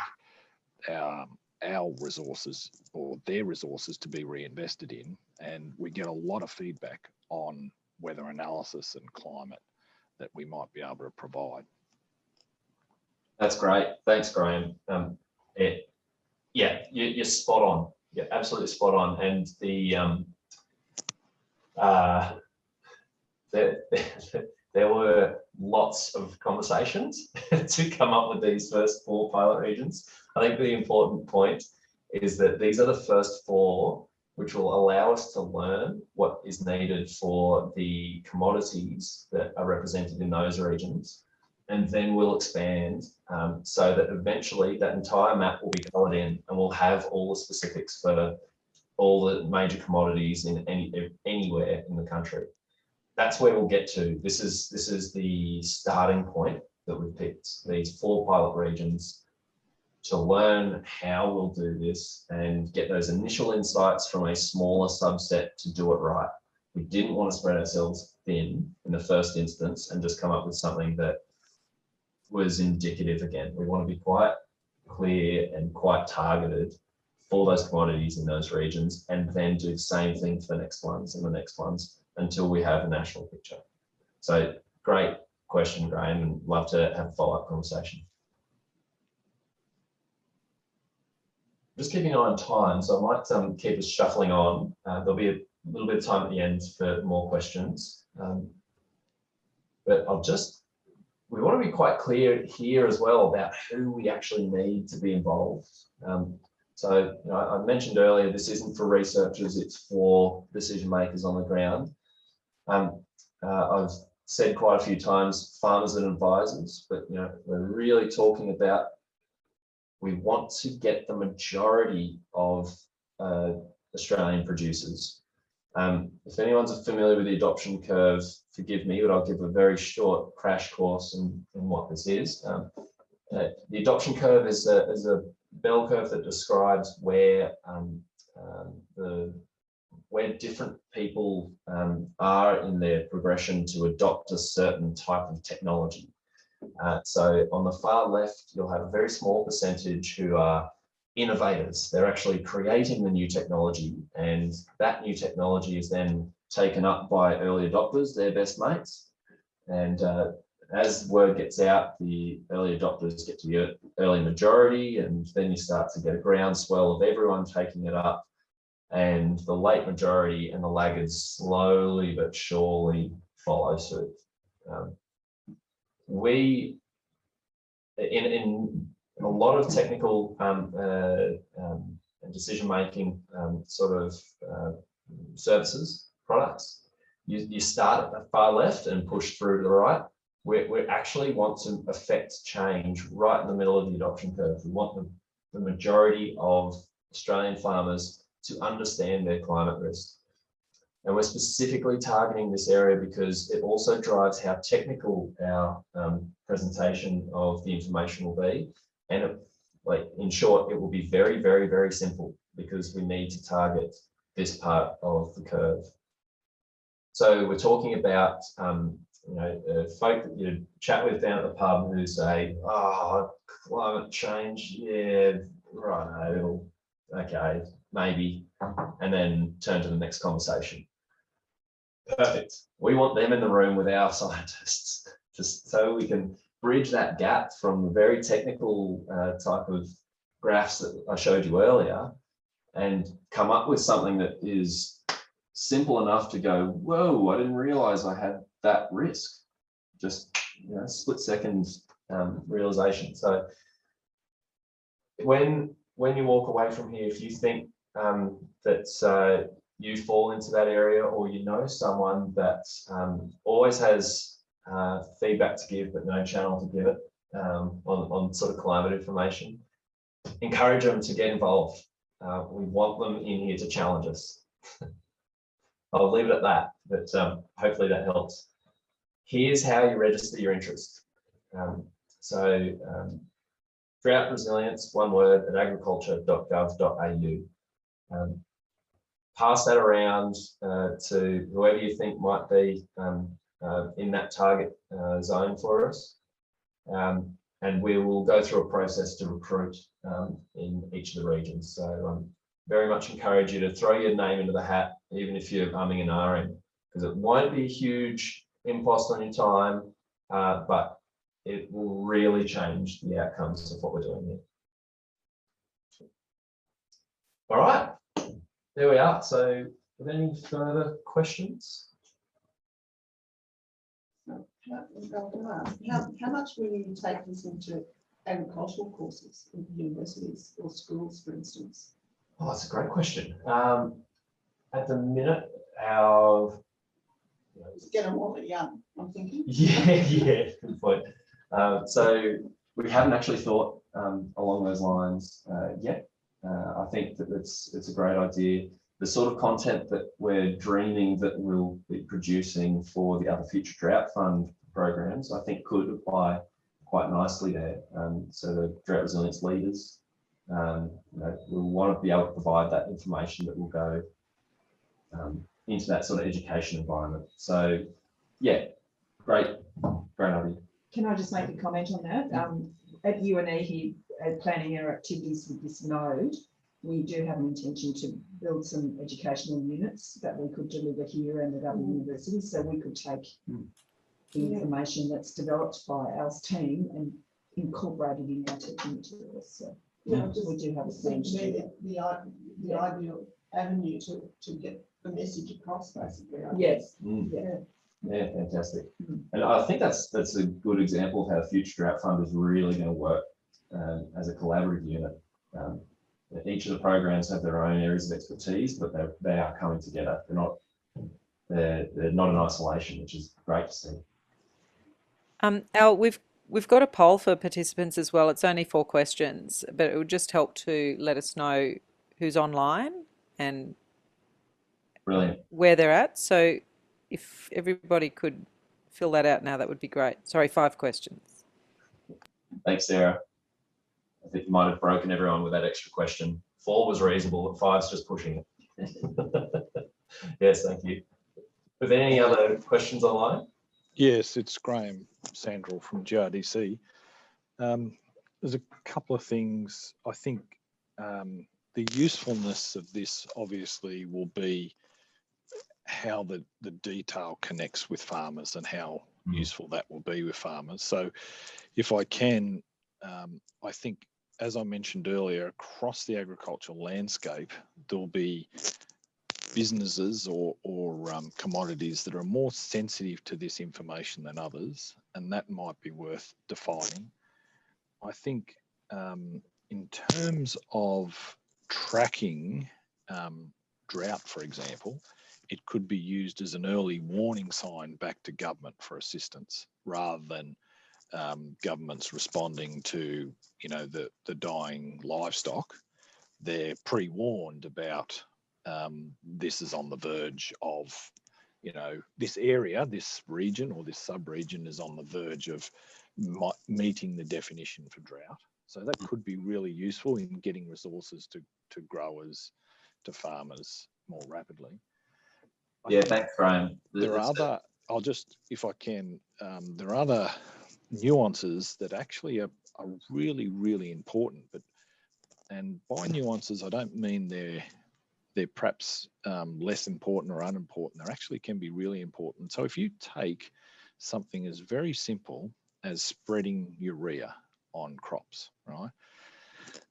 our resources or their resources to be reinvested in. And we get a lot of feedback on weather analysis and climate that we might be able to provide. That's great. Thanks, Graham. Yeah, you're spot on. You're absolutely spot on. And there were lots of conversations to come up with these first 4 pilot regions. I think the important point is that these are the first 4 which will allow us to learn what is needed for the commodities that are represented in those regions. And then we'll expand so that eventually that entire map will be coloured in and we'll have all the specifics for all the major commodities in anywhere in the country. That's where we'll get to. This is the starting point that we've picked, these 4 pilot regions, to learn how we'll do this and get those initial insights from a smaller subset to do it right. We didn't want to spread ourselves thin in the first instance and just come up with something that was indicative again. We want to be quite clear and quite targeted for those commodities in those regions, and then do the same thing for the next ones and the next ones until we have a national picture. So great question, Graham, and love to have a follow-up conversation. Just keeping an eye on time, so I might keep us shuffling on. There'll be a little bit of time at the end for more questions. But we want to be quite clear here as well about who we actually need to be involved. So I mentioned earlier, this isn't for researchers, it's for decision makers on the ground. I've said quite a few times, farmers and advisors, but we're really talking about, we want to get the majority of Australian producers. If anyone's familiar with the adoption curve, forgive me, but I'll give a very short crash course in what this is. The adoption curve is a bell curve that describes where different people are in their progression to adopt a certain type of technology. So on the far left, you'll have a very small percentage who are innovators. They're actually creating the new technology, and that new technology is then taken up by early adopters, their best mates. And as word gets out, the early adopters get to the early majority, and then you start to get a groundswell of everyone taking it up. and the late majority and the laggards slowly but surely follow suit. We, in a lot of technical decision-making sort of services, products, you start at the far left and push through to the right. We actually want to affect change right in the middle of the adoption curve. We want the majority of Australian farmers to understand their climate risk. And we're specifically targeting this area because it also drives how technical our presentation of the information will be. And in short, it will be very, very, very simple because we need to target this part of the curve. So we're talking about, folk that you chat with down at the pub who say, oh, climate change, yeah, right, okay, maybe, and then turn to the next conversation. Perfect. We want them in the room with our scientists, just so we can bridge that gap from the very technical type of graphs that I showed you earlier and come up with something that is simple enough to go, whoa, I didn't realize I had that risk. Just split second realization. So when you walk away from here, if you think that you fall into that area, or you know someone that always has feedback to give but no channel to give it on sort of climate information, encourage them to get involved. We want them in here to challenge us. I'll leave it at that, but hopefully that helps. Here's how you register your interest. Drought resilience, one word, at agriculture.gov.au. Pass that around to whoever you think might be in that target zone for us. And we will go through a process to recruit in each of the regions. So very much encourage you to throw your name into the hat, even if you're umming and ahhing, because it won't be a huge impost on your time, but it will really change the outcomes of what we're doing here. All right, there we are. So are there any further questions? How much will you take this into agricultural courses in universities or schools, for instance? Oh, that's a great question. At the minute, our Get them while they're young, I'm thinking. yeah, good point. So we haven't actually thought along those lines yet. I think that it's a great idea. The sort of content that we're dreaming that we'll be producing for the other future drought fund programs, I think could apply quite nicely there. So the drought resilience leaders, we'll want to be able to provide that information that will go into that sort of education environment. So yeah, great idea. Can I just make a comment on that? At UNE here, planning our activities with this node, we do have an intention to build some educational units that we could deliver here and at other universities. So we could take the information that's developed by our team and incorporate it in our teaching materials. So we do have a plan to do that. The ideal avenue to get the message across, basically. Yes. Yeah, fantastic. And I think that's a good example of how the Future Drought Fund is really going to work as a collaborative unit. Each of the programs have their own areas of expertise, but they are coming together. They're not in isolation, which is great to see. Al, we've got a poll for participants as well. It's only 4 questions, but it would just help to let us know who's online and Brilliant. where they're at. So if everybody could fill that out now, that would be great. Sorry, 5 questions. Thanks, Sarah. I think you might have broken everyone with that extra question. 4 was reasonable, but 5's just pushing it. Yes, thank you. Are there any other questions online? Yes, it's Graham Sandrell from GRDC. There's a couple of things. I think the usefulness of this obviously will be how the detail connects with farmers and how useful that will be with farmers. So if I can, I think as I mentioned earlier, across the agricultural landscape, there'll be businesses or commodities that are more sensitive to this information than others, and that might be worth defining. I think in terms of tracking drought, for example, it could be used as an early warning sign back to government for assistance, rather than governments responding to, you know, the dying livestock. They're pre-warned about this is on the verge of, you know, this area, this region or this sub-region is on the verge of meeting the definition for drought. So that could be really useful in getting resources to growers, to farmers more rapidly. Yeah, thanks, Graham. There are other, I'll just, if I can, there are other nuances that actually are really, really important. And by nuances, I don't mean they're perhaps less important or unimportant. They actually can be really important. So if you take something as very simple as spreading urea on crops, right?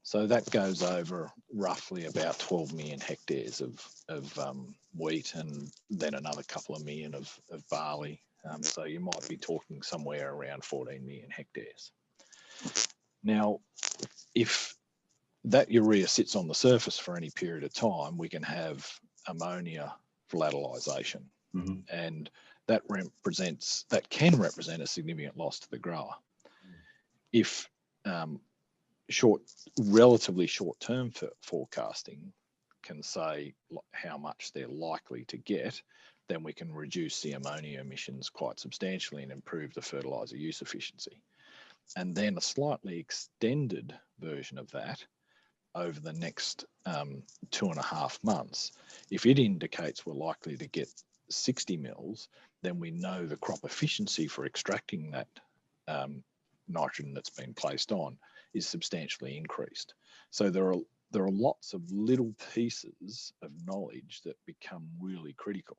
So that goes over roughly about 12 million hectares of wheat, and then another couple of million of barley. So you might be talking somewhere around 14 million hectares. Now, if that urea sits on the surface for any period of time, we can have ammonia volatilization, and that can represent a significant loss to the grower. If relatively short-term forecasting can say how much they're likely to get, then we can reduce the ammonia emissions quite substantially and improve the fertilizer use efficiency. And then a slightly extended version of that over the next 2.5 months, if it indicates we're likely to get 60 mils, then we know the crop efficiency for extracting that nitrogen that's been placed on is substantially increased. So there are lots of little pieces of knowledge that become really critical.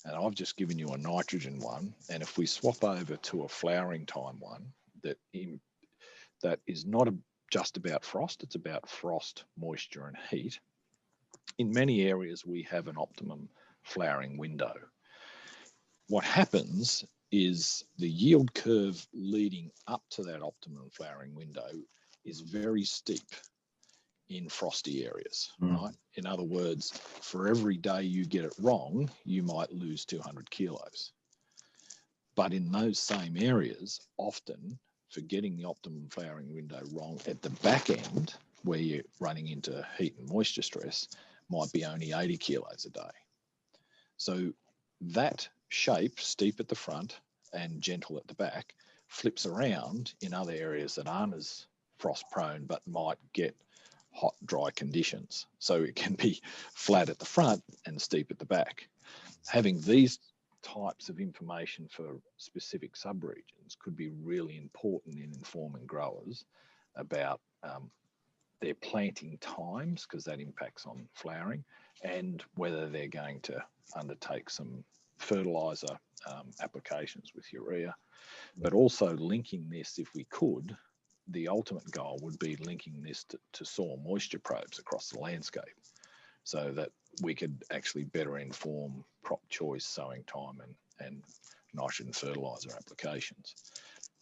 And I've just given you a nitrogen one, and if we swap over to a flowering time one that is not just about frost, it's about frost, moisture and heat. In many areas we have an optimum flowering window. What happens is the yield curve leading up to that optimum flowering window is very steep in frosty areas, right? In other words, for every day you get it wrong, you might lose 200 kilos. But in those same areas, often for getting the optimum flowering window wrong at the back end, where you're running into heat and moisture stress, might be only 80 kilos a day. So that shape, steep at the front and gentle at the back, flips around in other areas that aren't as frost prone but might get hot, dry conditions. So it can be flat at the front and steep at the back. Having these types of information for specific subregions could be really important in informing growers about their planting times, because that impacts on flowering, and whether they're going to undertake some fertilizer applications with urea. But also linking this, if we could, the ultimate goal would be linking this to soil moisture probes across the landscape, so that we could actually better inform crop choice, sowing time and nitrogen fertilizer applications.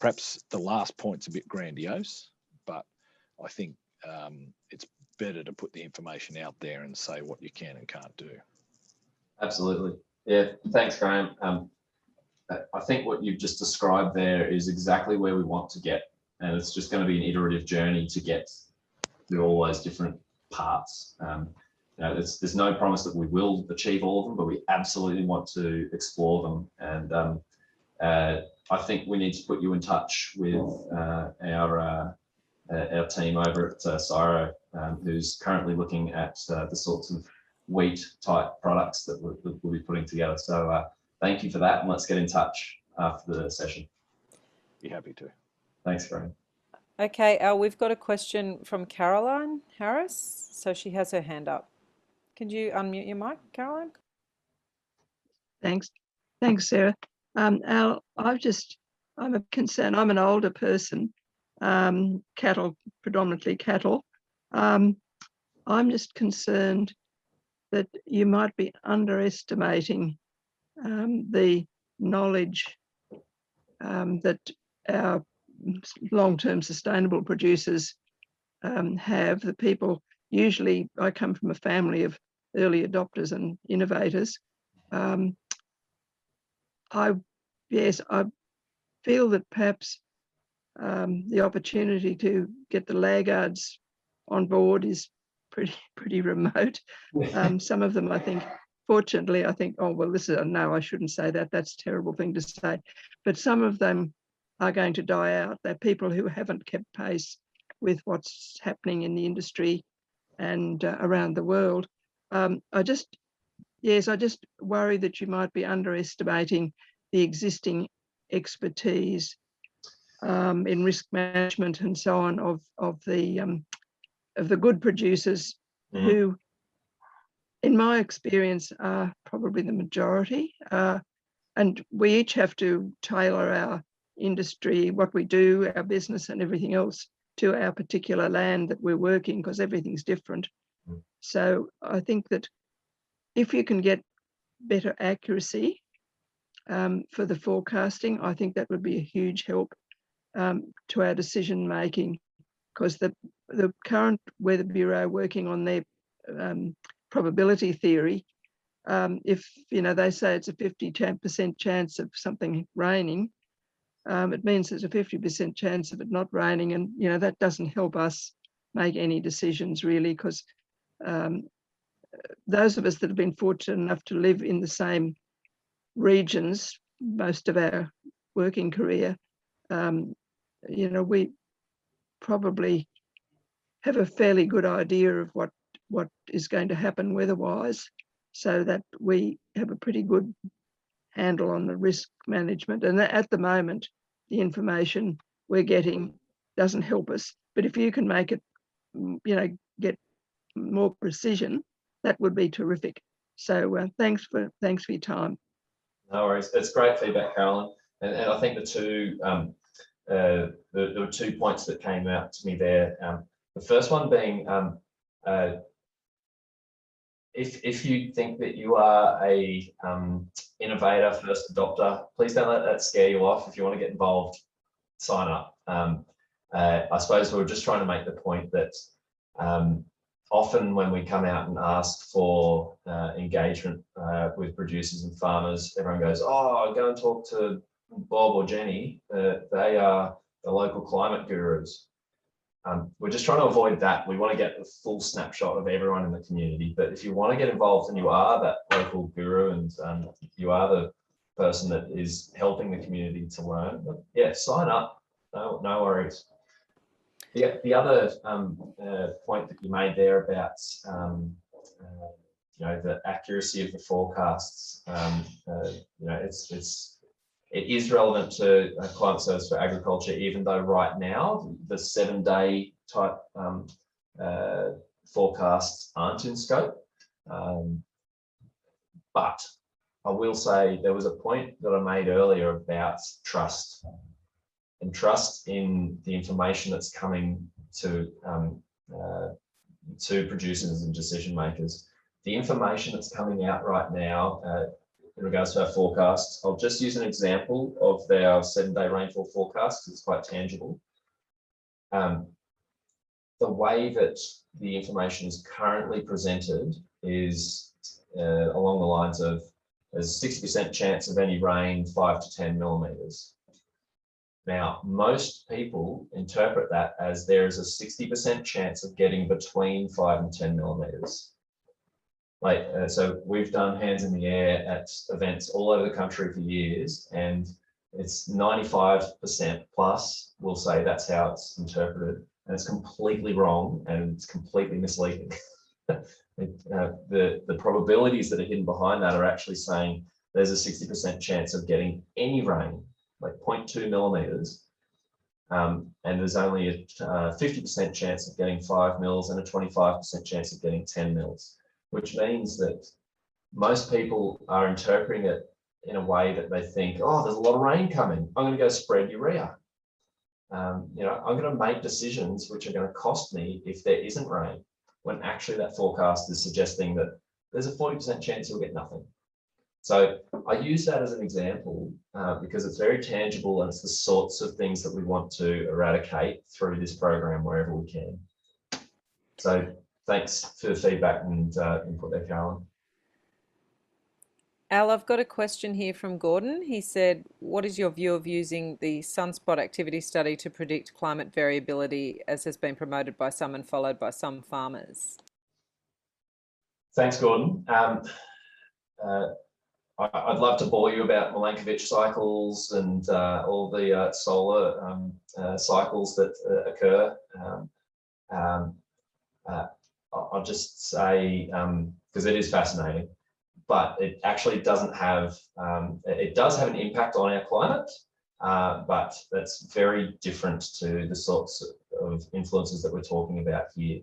Perhaps the last point's a bit grandiose, but I think it's better to put the information out there and say what you can and can't do. Absolutely. Yeah, thanks, Graham. I think what you've just described there is exactly where we want to get, and it's just going to be an iterative journey to get through all those different parts. You know, there's no promise that we will achieve all of them, but we absolutely want to explore them. And I think we need to put you in touch with our team over at CSIRO, who's currently looking at the sorts of wheat type products that we'll be putting together. So thank you for that, and let's get in touch after the session. Be happy to. Thanks, Graham. Okay, we've got a question from Caroline Harris. So she has her hand up. Can you unmute your mic, Caroline? Thanks, Sarah. Al, I'm a concern. I'm an older person, cattle, predominantly cattle. I'm just concerned that you might be underestimating the knowledge that our long-term sustainable producers have. The people, usually I come from a family of early adopters and innovators. I feel that perhaps the opportunity to get the laggards on board is pretty remote. Some of them, I think, fortunately, I think, oh, well, this is, no, I shouldn't say that. That's a terrible thing to say. But some of them are going to die out. They're people who haven't kept pace with what's happening in the industry and around the world. I just worry that you might be underestimating the existing expertise in risk management and so on of the good producers who, in my experience, are probably the majority. And we each have to tailor our industry, what we do, our business and everything else to our particular land that we're working, because everything's different. So I think that if you can get better accuracy for the forecasting, I think that would be a huge help to our decision making, because the current Weather Bureau working on their probability theory, if they say it's a 50% chance of something raining, it means there's a 50% chance of it not raining, and that doesn't help us make any decisions really, because those of us that have been fortunate enough to live in the same regions most of our working career, we probably have a fairly good idea of what is going to happen weather-wise, so that we have a pretty good handle on the risk management. And at the moment, the information we're getting doesn't help us. But if you can make it, get more precision, that would be terrific. So thanks for your time. No worries. It's great feedback, Carolyn. And I think there were 2 points that came out to me there. The first one being, if you think that you are a innovator, first adopter, please don't let that scare you off. If you want to get involved, sign up. I suppose we're just trying to make the point that often when we come out and ask for engagement with producers and farmers, everyone goes, oh, go and talk to Bob or Jenny. They are the local climate gurus. We're just trying to avoid that. We want to get the full snapshot of everyone in the community. But if you want to get involved and you are that local guru and you are the person that is helping the community to learn, yeah, sign up. No worries. The other point that you made there about the accuracy of the forecasts, it is relevant to climate service for agriculture, even though right now the 7-day type forecasts aren't in scope. But I will say there was a point that I made earlier about trust, and trust in the information that's coming to producers and decision makers. The information that's coming out right now in regards to our forecasts, I'll just use an example of our 7-day rainfall forecast because it's quite tangible. The way that the information is currently presented is along the lines of there's a 60% chance of any rain, 5 to 10 millimeters. Now, most people interpret that as there is a 60% chance of getting between 5 and 10 millimeters. So we've done hands in the air at events all over the country for years, and it's 95% plus will say that's how it's interpreted, and it's completely wrong and it's completely misleading. The probabilities that are hidden behind that are actually saying there's a 60% chance of getting any rain, like 0.2 millimeters, and there's only a 50% chance of getting 5 mils and a 25% chance of getting 10 mils, which means that most people are interpreting it in a way that they think, oh, there's a lot of rain coming, I'm going to go spread urea. You know, I'm going to make decisions which are going to cost me if there isn't rain, when actually that forecast is suggesting that there's a 40% chance you'll get nothing. So I use that as an example because it's very tangible and it's the sorts of things that we want to eradicate through this program wherever we can. So thanks for the feedback and input there, Carolyn. Al, I've got a question here from Gordon. He said, what is your view of using the sunspot activity study to predict climate variability as has been promoted by some and followed by some farmers? Thanks, Gordon. I'd love to bore you about Milankovitch cycles and all the solar cycles that occur. I'll just say, because it is fascinating, but it actually doesn't have, it does have an impact on our climate, but that's very different to the sorts of influences that we're talking about here.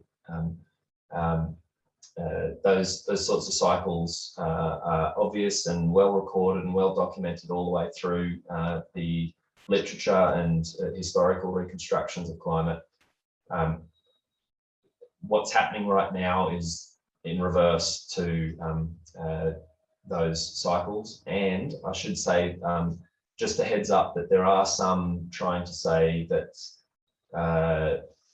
Those sorts of cycles are obvious and well recorded and well documented all the way through the literature and historical reconstructions of climate. What's happening right now is in reverse to those cycles. And I should say, just a heads up that there are some trying to say that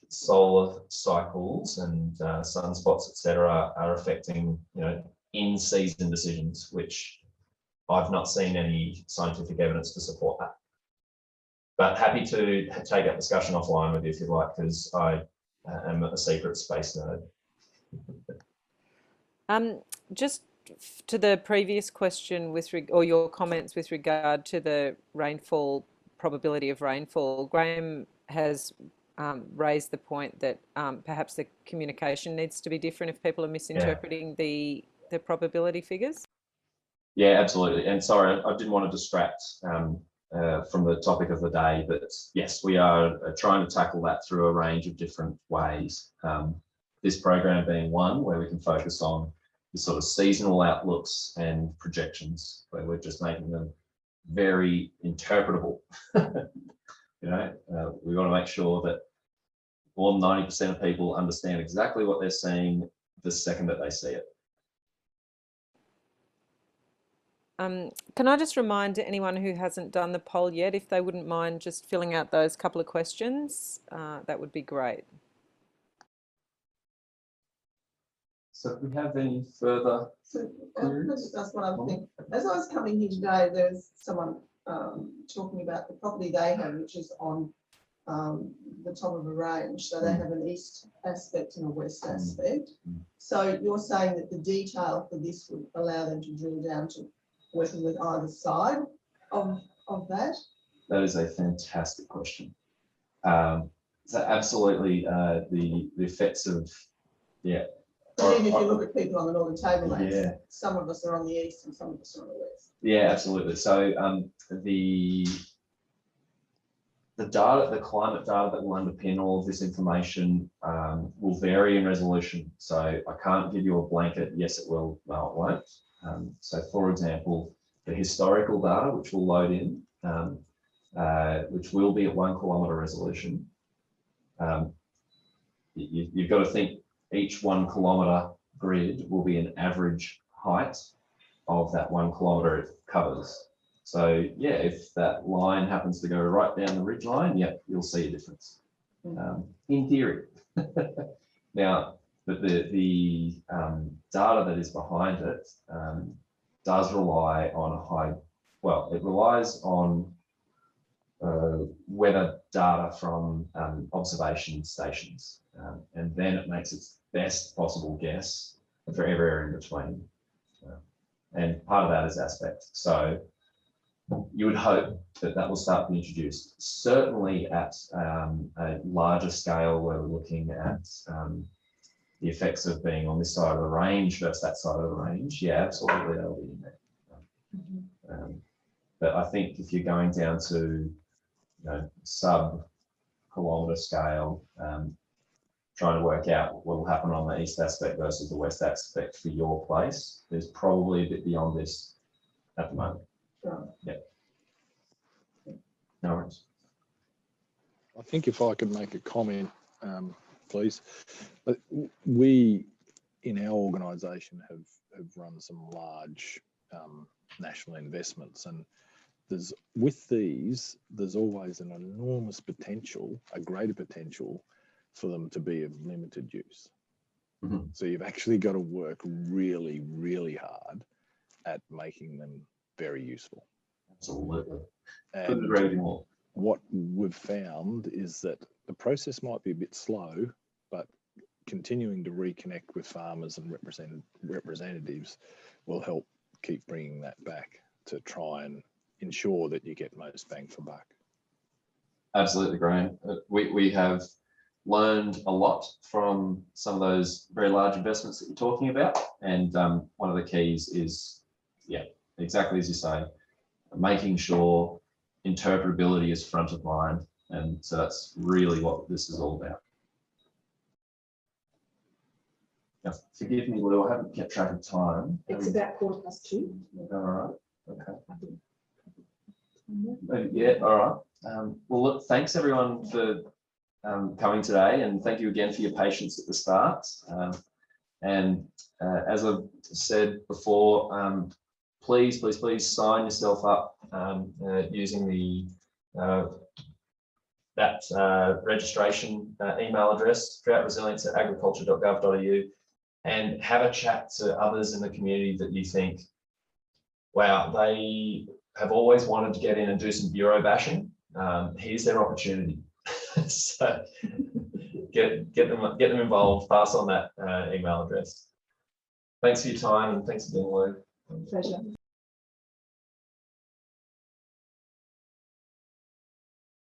solar cycles and sunspots, etc., are affecting, you know, in-season decisions, which I've not seen any scientific evidence to support that. But happy to take that discussion offline with you if you'd like, because I am a secret space nerd. Just to the previous question or your comments with regard to the rainfall, probability of rainfall, Graham has raised the point that perhaps the communication needs to be different if people are misinterpreting the probability figures. Yeah, absolutely. And sorry, I didn't want to distract from the topic of the day, but yes, we are trying to tackle that through a range of different ways. This program being one where we can focus on the sort of seasonal outlooks and projections, where we're just making them very interpretable. You know, we want to make sure that more than 90% of people understand exactly what they're seeing the second that they see it. Can I just remind anyone who hasn't done the poll yet, if they wouldn't mind just filling out those couple of questions, that would be great. So if we have any further queries? That's what I'm thinking. As I was coming here today, there's someone talking about the property they have, which is on the top of a range. So they have an east aspect and a west aspect. So you're saying that the detail for this would allow them to drill down to working with either side of that? That is a fantastic question. So absolutely, the effects of, yeah. Even if you look at people on the northern tablelands, yeah, some of us are on the east and some of us are on the west. Yeah, absolutely. So the data, the climate data that will underpin all of this information will vary in resolution. So I can't give you a blanket, yes, it will, no, it won't. So for example, the historical data, which will load in, which will be at 1 kilometre resolution, you've got to think each 1 kilometre grid will be an average height of that 1 kilometre it covers. So yeah, if that line happens to go right down the ridge line, yeah, you'll see a difference. In theory. Now, but the data that is behind it does rely on it relies on weather data from observation stations, and then it makes its best possible guess for every area in between. And part of that is aspect. So you would hope that that will start to be introduced, certainly at a larger scale where we're looking at the effects of being on this side of the range versus that side of the range. Yeah, absolutely, that'll be in there. But I think if you're going down to, you know, sub-kilometre scale, trying to work out what will happen on the east aspect versus the west aspect for your place, there's probably a bit beyond this at the moment. Yeah. No worries. I think if I could make a comment, please. But we, in our organisation, have run some large national investments, and there's always an enormous potential, a greater potential for them to be of limited use. Mhm. So you've actually got to work really, really hard at making them very useful. Absolutely. And Couldn't agree with you more. what we've found is that the process might be a bit slow, but continuing to reconnect with farmers and representatives will help keep bringing that back to try and ensure that you get most bang for buck. Absolutely, Graham. We have learned a lot from some of those very large investments that you're talking about. And one of the keys is, yeah, exactly as you say, making sure interpretability is front of mind. And so that's really what this is all about. Now, forgive me, Lou, I haven't kept track of time. It's about 2:15. All right. Okay. Yeah, all right. Well, look, thanks everyone for coming today, and thank you again for your patience at the start. As I've said before, please sign yourself up using the registration email address, droughtresilience@agriculture.gov.au, and have a chat to others in the community that you think, wow, they have always wanted to get in and do some bureau bashing. Here's their opportunity. So get them involved, pass on that email address. Thanks for your time, and thanks again, Lou. Pleasure.